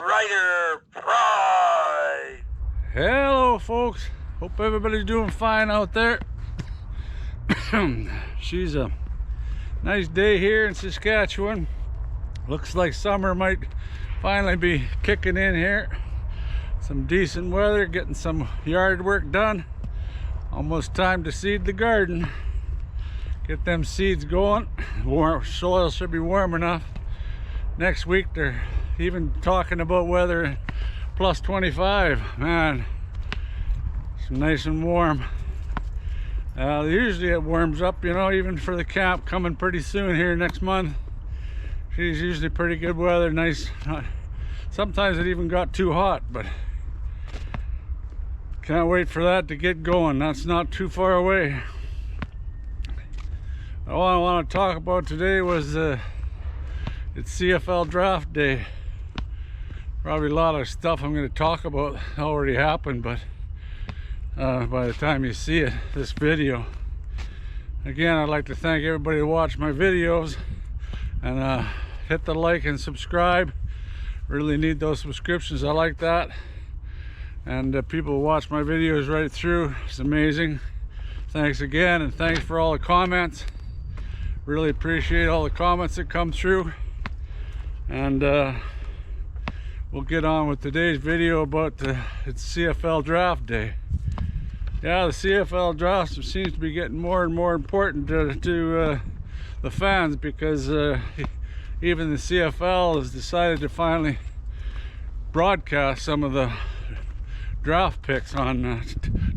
Rider Pride. Hello folks, hope everybody's doing fine out there. She's a nice day here in Saskatchewan. Looks like summer might finally be kicking in here. Some decent weather, getting some yard work done. Almost time to seed the garden. Get them seeds going. Soil should be warm enough. Next week they're even talking about weather plus 25. Man, it's nice and warm. Usually it warms up, you know, even for the camp coming pretty soon here next month. She's usually pretty good weather, nice. Sometimes it even got too hot, but can't wait for that to get going. That's not too far away. All I want to talk about today was it's CFL Draft Day. Probably a lot of stuff I'm going to talk about already happened, but by the time you see it, this video. Again, I'd like to thank everybody who watched my videos, and hit the like and subscribe. Really need those subscriptions. I like that. And people who watch my videos right through. It's amazing. Thanks again, and thanks for all the comments. Really appreciate all the comments that come through. And we'll get on with today's video about it's CFL Draft Day. Yeah, the CFL Draft seems to be getting more and more important to the fans, because even the CFL has decided to finally broadcast some of the draft picks on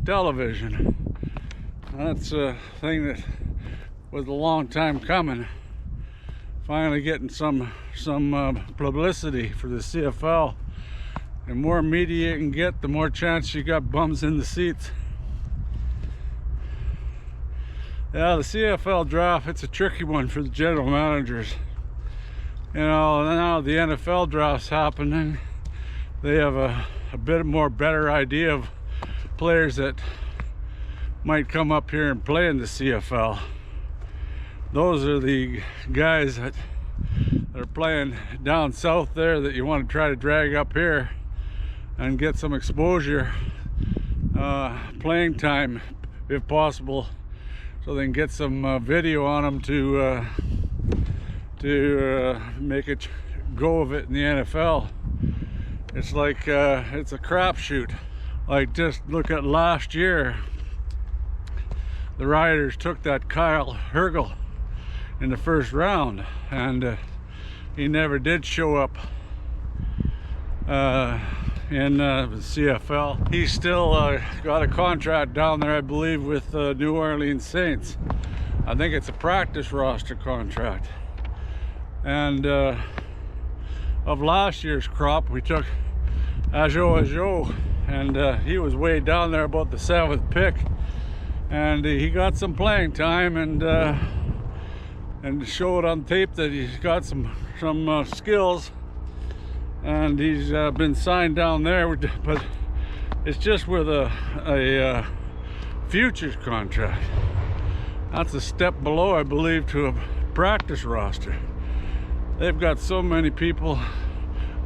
television. That's a thing that was a long time coming. Finally getting some publicity for the CFL. The more media you can get, the more chance you got bums in the seats. Yeah, the CFL draft, it's a tricky one for the general managers. You know, now the NFL draft's happening. They have a bit more better idea of players that might come up here and play in the CFL. Those are the guys that are playing down south there that you want to try to drag up here and get some exposure, playing time if possible, so they can get some video on them to make it go of it in the NFL. It's like it's a crapshoot. Like, just look at last year. The Riders took that Kyle Hergel in the first round, and he never did show up in the CFL. He's still got a contract down there, I believe, with New Orleans Saints. I think it's a practice roster contract. And of last year's crop, we took Ajo, and he was way down there, about the 7th pick, and he got some playing time, and showed on tape that he's got some skills, and he's been signed down there, but it's just with a futures contract. That's a step below, I believe, to a practice roster. They've got so many people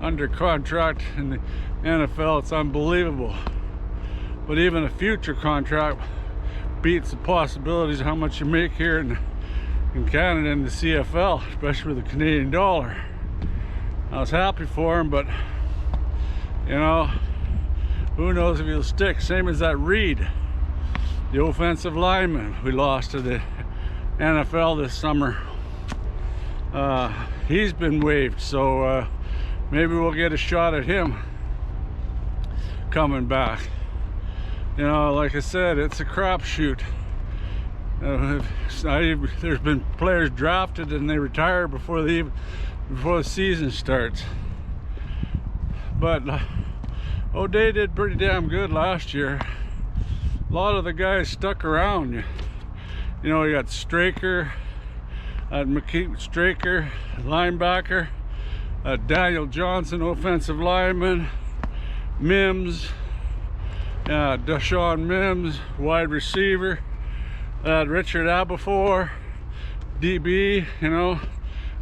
under contract in the NFL, it's unbelievable. But even a future contract beats the possibilities of how much you make here in Canada in the CFL, especially with the Canadian dollar. I was happy for him, but you know, who knows if he'll stick. Same as that Reed, the offensive lineman we lost to the NFL this summer. He's been waived, so maybe we'll get a shot at him coming back. You know, like I said, it's a crapshoot. There's been players drafted and they retire before the season starts. But O'Day did pretty damn good last year. A lot of the guys stuck around. You know, you got Straker, Straker, linebacker, Daniel Johnson, offensive lineman, Mims, Deshaun Mims, wide receiver, Richard Aberfor, DB, you know.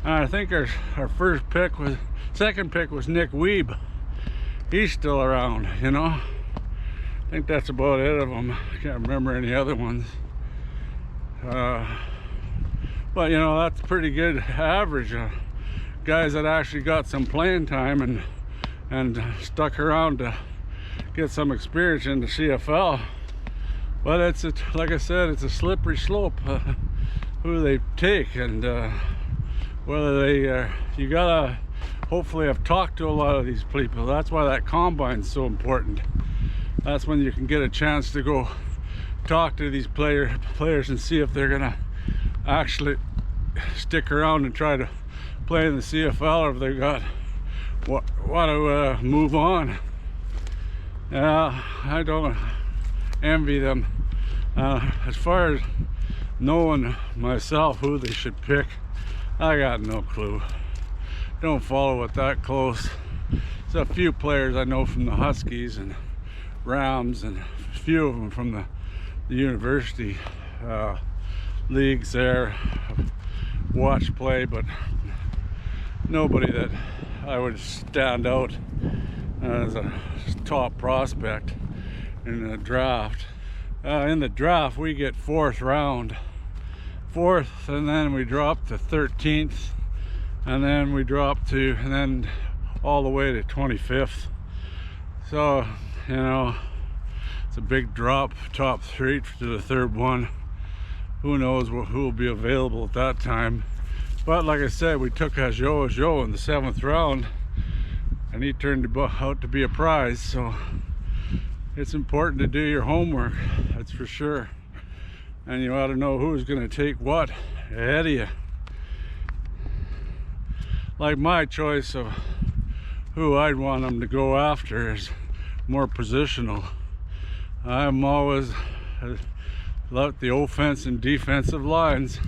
I think our second pick was Nick Weeb. he's still around, you know. I think that's about it of them. I can't remember any other ones. But you know, that's pretty good average. Guys that actually got some playing time and stuck around to get some experience in the CFL. But it's like I said, it's a slippery slope who they take, and whether they you gotta hopefully have talked to a lot of these people. That's why that combine's so important. That's when you can get a chance to go talk to these players and see if they're gonna actually stick around and try to play in the CFL, or if they got want to move on. I don't envy them. As far as knowing myself who they should pick, I got no clue. Don't follow it that close. There's a few players I know from the Huskies and Rams, and a few of them from the university leagues there. Watch play, but nobody that I would stand out as a top prospect in the draft. In the draft, we get fourth, and then we drop to 13th, and then we drop to, and then all the way to 25th. So, you know, it's a big drop, top 3 to the third one. Who knows who will be available at that time. But like I said, we took Joe in the 7th round, and he turned out to be a prize. So it's important to do your homework, that's for sure. And you ought to know who's going to take what ahead of you. Like my choice of who I'd want them to go after is more positional. I'm always loved the offense and defensive lines,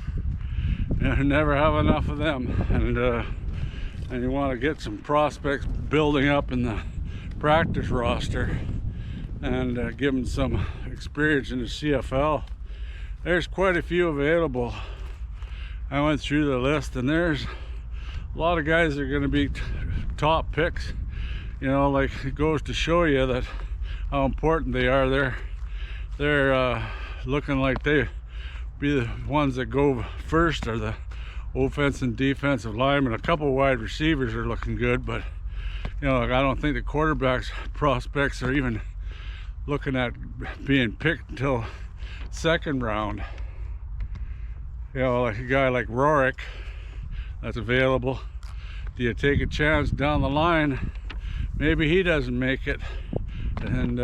and never have enough of them. And you want to get some prospects building up in the practice roster and give them some experience in the CFL. There's quite a few available. I went through the list, and there's a lot of guys that are going to be top picks. You know, like, it goes to show you that how important they are. They're looking like they be the ones that go first, are the offense and defensive linemen. A couple wide receivers are looking good, but you know, I don't think the quarterbacks prospects are even looking at being picked until 2nd round. You know, like a guy like Rorick that's available. Do you take a chance down the line? Maybe he doesn't make it, and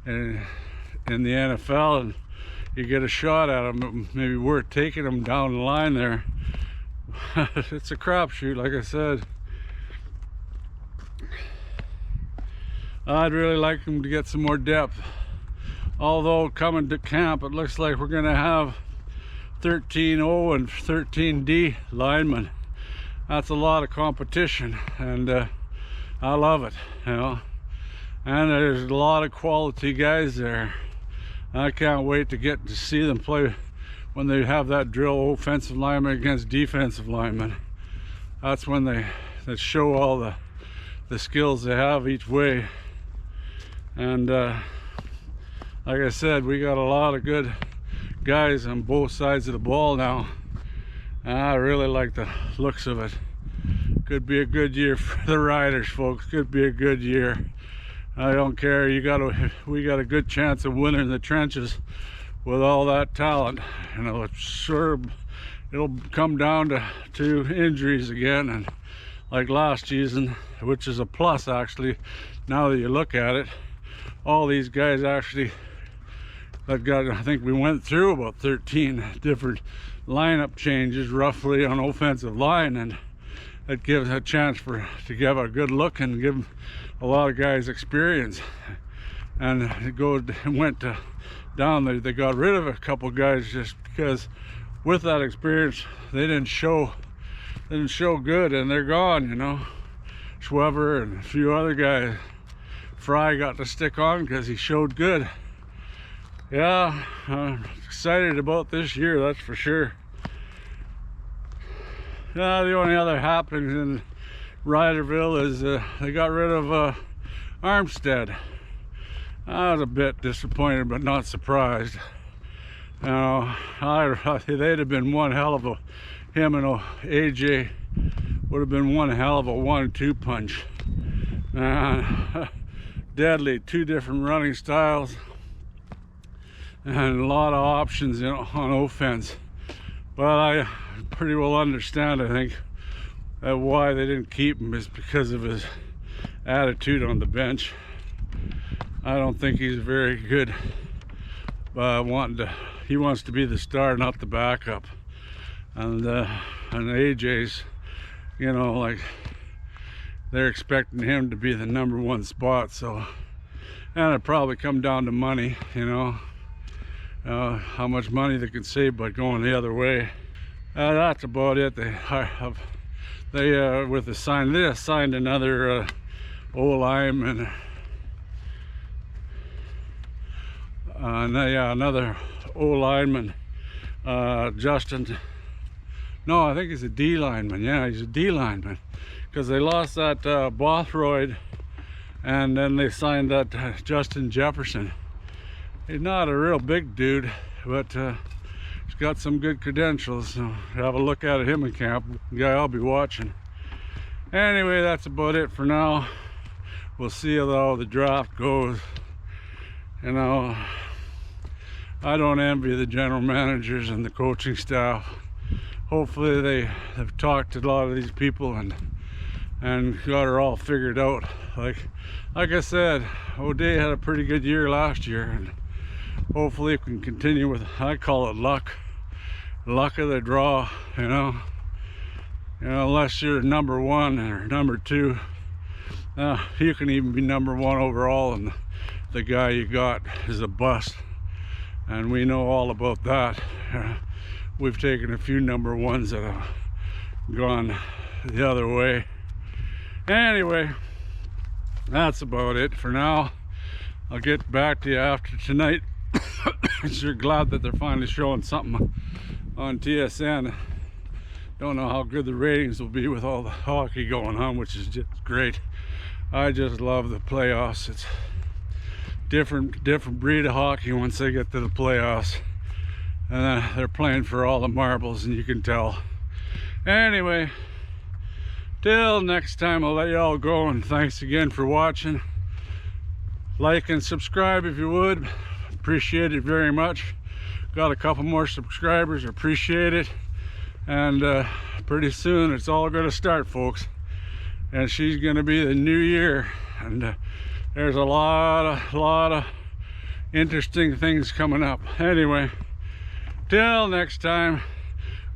in the NFL, and you get a shot at him. Maybe worth taking him down the line there. It's a crapshoot, like I said. I'd really like him to get some more depth. Although coming to camp, it looks like we're going to have 13-0 and 13D linemen. That's a lot of competition, and I love it, you know. And there's a lot of quality guys there. I can't wait to get to see them play when they have that drill offensive lineman against defensive linemen. That's when they show all the skills they have each way. And like I said, we got a lot of good guys on both sides of the ball now. And I really like the looks of it. Could be a good year for the Riders, folks. Could be a good year. I don't care. We got a good chance of winning the trenches with all that talent. You know, it's sure it'll come down to injuries again, and like last season, which is a plus actually. Now that you look at it, all these guys actually that got. I think we went through about 13 different lineup changes roughly on offensive line, and that gives a chance to give a good look and give a lot of guys experience. And it went down. They got rid of a couple guys just because with that experience they didn't show good, and they're gone. You know, Schweber and a few other guys. Fry got to stick on because he showed good. Yeah, I'm excited about this year, that's for sure. The only other happenings in Riderville is they got rid of Armstead. I was a bit disappointed, but not surprised. You know, they'd have been one hell of a, him and AJ would have been one hell of a 1-2 punch. Deadly, two different running styles and a lot of options, you know, on offense. But I pretty well understand, I think, that why they didn't keep him is because of his attitude on the bench. I don't think he's very good. He wants to be the star, not the backup. And AJ's, you know, like, they're expecting him to be the #1 spot. So, and it probably come down to money, you know, how much money they can save by going the other way. That's about it. They with the sign, they assigned another O-lineman. Another O-lineman, Justin. No, I think he's a D lineman. Yeah, he's a D lineman, because they lost that Bothroyd, and then they signed that Justin Jefferson. He's not a real big dude, but he's got some good credentials. So have a look at him in camp. Guy I'll be watching. Anyway, that's about it for now. We'll see how the draft goes. You know, I don't envy the general managers and the coaching staff. Hopefully they have talked to a lot of these people and got her all figured out. Like I said, O'Day had a pretty good year last year, and hopefully we can continue with, I call it luck of the draw. You know, unless you're #1 or #2, you can even be #1 overall, and the guy you got is a bust, and we know all about that. We've taken a few #1s that have gone the other way. Anyway, that's about it for now. I'll get back to you after tonight. I'm sure glad that they're finally showing something on TSN. Don't know how good the ratings will be with all the hockey going on, which is just great. I just love the playoffs. It's different breed of hockey once they get to the playoffs, and they're playing for all the marbles, and you can tell. Anyway, till next time, I'll let you all go, and thanks again for watching. Like and subscribe if you would. Appreciate it very much. Got a couple more subscribers, appreciate it. And pretty soon it's all going to start, folks, and she's going to be the new year, and there's a lot of interesting things coming up. Anyway, till next time,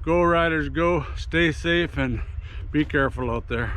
go Riders go, stay safe and be careful out there.